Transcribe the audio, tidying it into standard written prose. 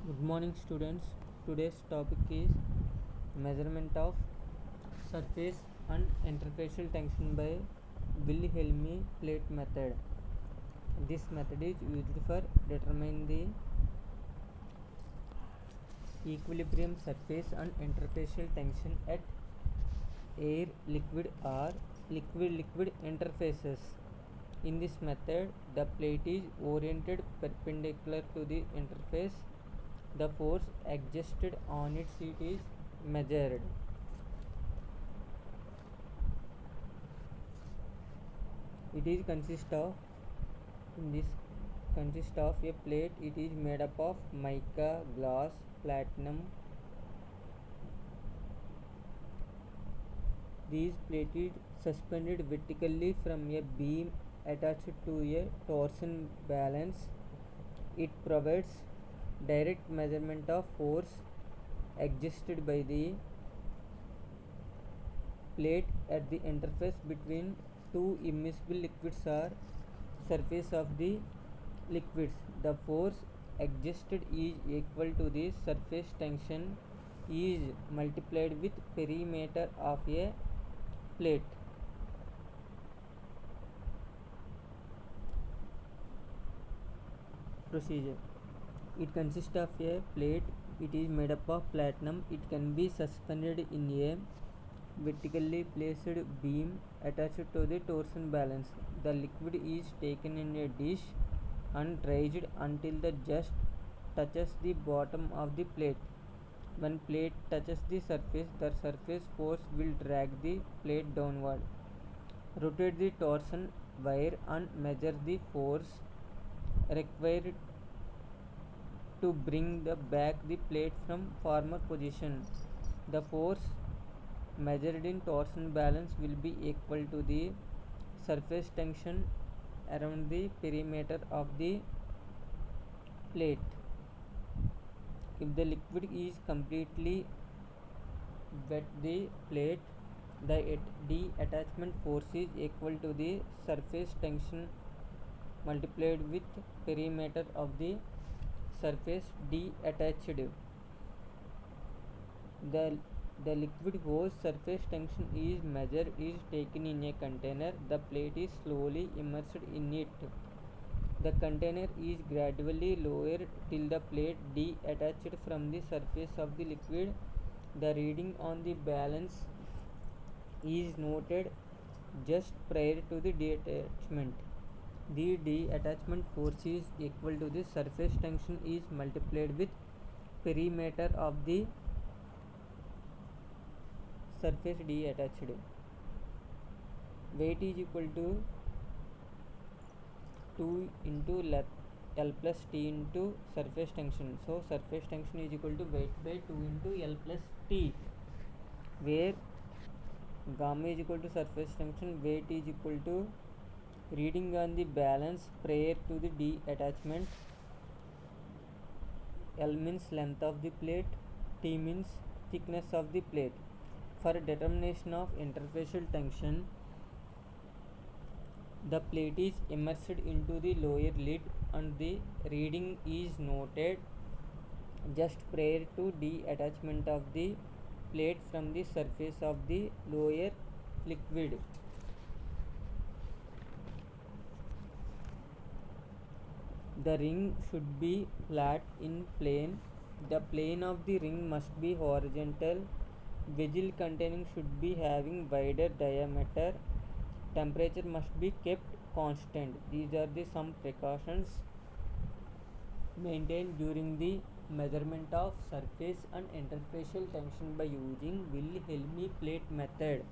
Good morning students. Today's topic is measurement of surface and interfacial tension by Wilhelmy plate method. This method is used for determining the equilibrium surface and interfacial tension at air liquid or liquid interfaces. In this method, the plate is oriented perpendicular to the interface. The force exerted on its seat is measured. It is consist of a plate. It is made up of mica, glass, platinum. These plate is suspended vertically from a beam attached to a torsion balance. It provides direct measurement of force exerted by the plate at the interface between two immiscible liquids or surface of the liquids. The force exerted is equal to the surface tension is multiplied with perimeter of a plate. Procedure. It consists of a plate. It is made up of platinum. It can be suspended in a vertically placed beam attached to the torsion balance. The liquid is taken in a dish and raised until the just touches the bottom of the plate. When plate touches the surface force will drag the plate downward. Rotate the torsion wire and measure the force required to bring back the plate from former position. The force measured in torsion balance will be equal to the surface tension around the perimeter of the plate. If the liquid is completely wet the plate, the detachment force is equal to the surface tension multiplied with perimeter of the surface detached. The liquid whose surface tension is measured is taken in a container. The plate is slowly immersed in it. The container is gradually lowered till the plate detached from the surface of the liquid. The reading on the balance is noted just prior to the detachment. The detachment force is equal to the surface tension is multiplied with perimeter of the surface detached. Weight is equal to 2 into L plus T into surface tension. So surface tension is equal to weight by 2 into L plus T, where gamma is equal to surface tension, weight is equal to reading on the balance prior to the detachment. L means length of the plate, T means thickness of the plate. For determination of interfacial tension, the plate is immersed into the lower lid and the reading is noted just prior to detachment of the plate from the surface of the lower liquid. The ring should be flat in plane. The plane of the ring must be horizontal. Vessel containing should be having wider diameter. Temperature must be kept constant. These are some precautions maintained during the measurement of surface and interfacial tension by using Wilhelmy plate method.